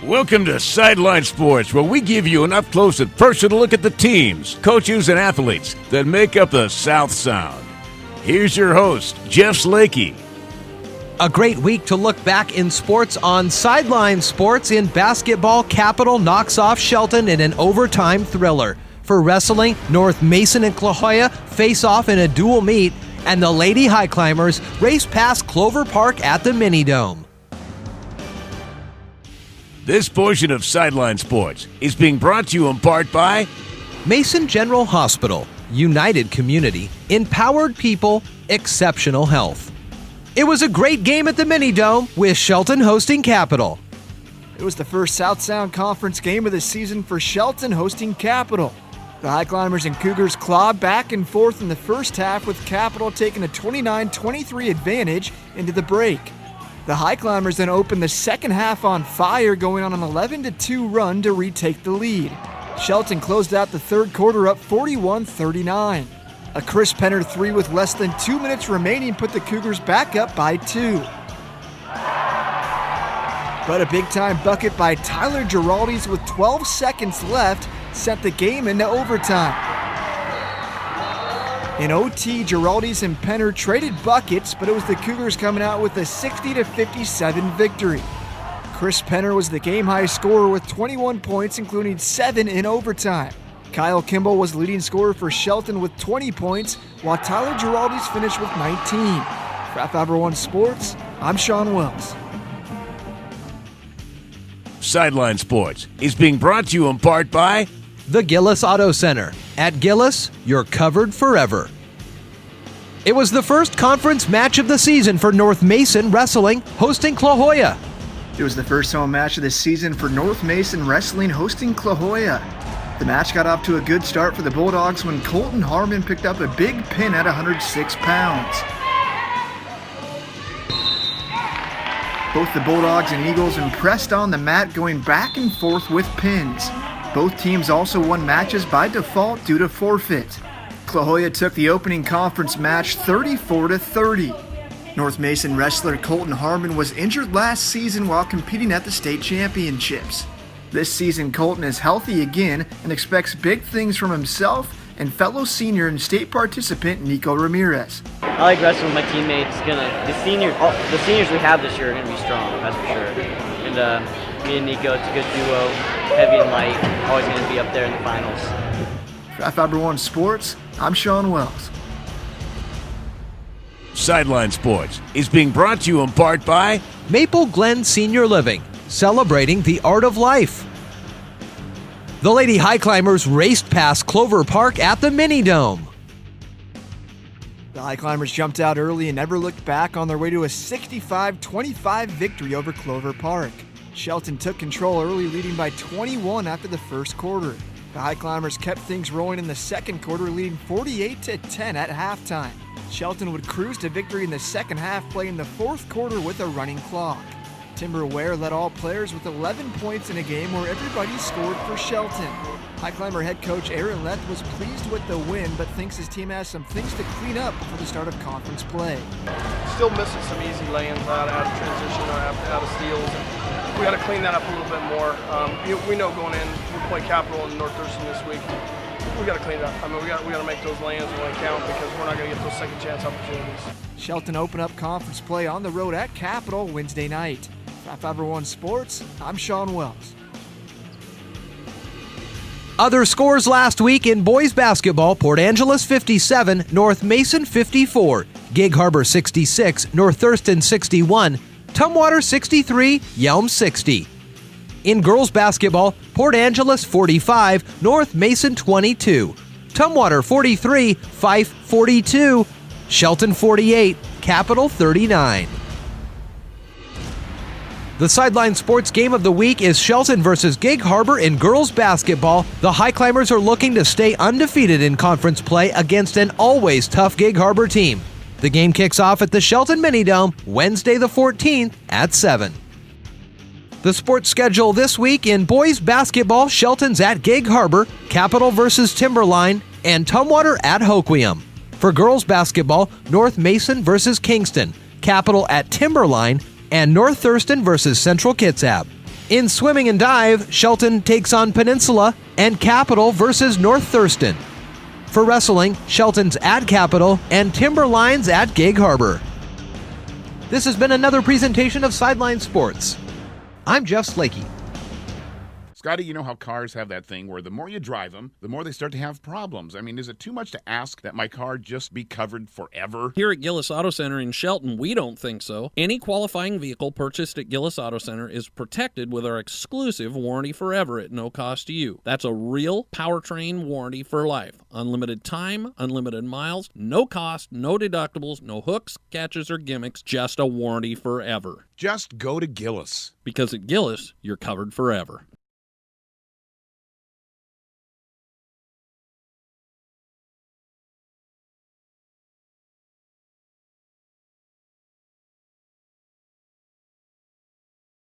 Welcome to Sideline Sports, where we give you an up-close and personal look at the teams, coaches, and athletes that make up the South Sound. Here's your host, Jeff Slakey. A great week to look back in sports on Sideline Sports. In basketball, Capital knocks off Shelton in an overtime thriller. For wrestling, North Mason and Clahoya face off in a dual meet, and the Lady High Climbers race past Clover Park at the Mini-Dome. This portion of Sideline Sports is being brought to you in part by Mason General Hospital, United Community, Empowered People, Exceptional Health. It was a great game at the Mini-Dome with Shelton hosting Capital. It was the first South Sound Conference game of the season for Shelton hosting Capital. The High Climbers and Cougars clawed back and forth in the first half, with Capital taking a 29-23 advantage into the break. The High Climbers then opened the second half on fire, going on an 11-2 run to retake the lead. Shelton closed out the third quarter up 41-39. A Chris Penner three with less than 2 minutes remaining put the Cougars back up by 2. But a big-time bucket by Tyler Giraldes with 12 seconds left sent the game into overtime. In OT, Giraldes and Penner traded buckets, but it was the Cougars coming out with a 60-57 victory. Chris Penner was the game-high scorer with 21 points, including 7 in overtime. Kyle Kimball was leading scorer for Shelton with 20 points, while Tyler Giraldes finished with 19. For Fiber One Sports, I'm Sean Wells. Sideline Sports is being brought to you in part by The Gillis Auto Center. At Gillis, you're covered forever. It was the first conference match of the season for North Mason Wrestling hosting Clahoya. It was the first home match of the season for North Mason Wrestling hosting Clahoya. The match got off to a good start for the Bulldogs when Colton Harmon picked up a big pin at 106 pounds. Both the Bulldogs and Eagles impressed on the mat, going back and forth with pins. Both teams also won matches by default due to forfeit. Clahoya took the opening conference match 34-30. North Mason wrestler Colton Harmon was injured last season while competing at the state championships. This season, Colton is healthy again and expects big things from himself and fellow senior and state participant Nico Ramirez. I like wrestling with my teammates. The seniors we have this year are gonna be strong, that's for sure. And me and Nico, it's a good duo, heavy and light, always gonna be up there in the finals. For Fiber One Sports, I'm Sean Wells. Sideline Sports is being brought to you in part by Maple Glen Senior Living, celebrating the art of life. The Lady High Climbers raced past Clover Park at the Mini-Dome. The High Climbers jumped out early and never looked back on their way to a 65-25 victory over Clover Park. Shelton took control early, leading by 21 after the first quarter. The High Climbers kept things rolling in the second quarter, leading 48-10 at halftime. Shelton would cruise to victory in the second half, playing the fourth quarter with a running clock. Timber Ware led all players with 11 points in a game where everybody scored for Shelton. High Climber head coach Aaron Leth was pleased with the win, but thinks his team has some things to clean up before the start of conference play. Still missing some easy lay-ins out of transition or out of steals. We got to clean that up a little bit more. We know going in, we play Capital and North Thurston this week. We got to clean it up. I mean, we got to make those lay-ins really count, because we're not going to get those second chance opportunities. Shelton opened up conference play on the road at Capital Wednesday night. For Fiber One Sports, I'm Sean Wells. Other scores last week in boys basketball: Port Angeles 57, North Mason 54, Gig Harbor 66, North Thurston 61, Tumwater 63, Yelm 60. In girls basketball, Port Angeles 45, North Mason 22, Tumwater 43, Fife 42, Shelton 48, Capital 39. The Sideline Sports game of the week is Shelton versus Gig Harbor in girls basketball. The High Climbers are looking to stay undefeated in conference play against an always tough Gig Harbor team. The game kicks off at the Shelton Mini-Dome Wednesday the 14th at 7. The sports schedule this week: in boys basketball, Shelton's at Gig Harbor, Capital versus Timberline, and Tumwater at Hoquiam. For girls basketball, North Mason versus Kingston, Capital at Timberline, and North Thurston versus Central Kitsap. In swimming and dive, Shelton takes on Peninsula, and Capital versus North Thurston. For wrestling, Shelton's at Capital and Timberline's at Gig Harbor. This has been another presentation of Sideline Sports. I'm Jeff Slakey. Scotty, you know how cars have that thing where the more you drive them, the more they start to have problems. I mean, is it too much to ask that my car just be covered forever? Here at Gillis Auto Center in Shelton, we don't think so. Any qualifying vehicle purchased at Gillis Auto Center is protected with our exclusive warranty forever at no cost to you. That's a real powertrain warranty for life. Unlimited time, unlimited miles, no cost, no deductibles, no hooks, catches, or gimmicks, just a warranty forever. Just go to Gillis. Because at Gillis, you're covered forever.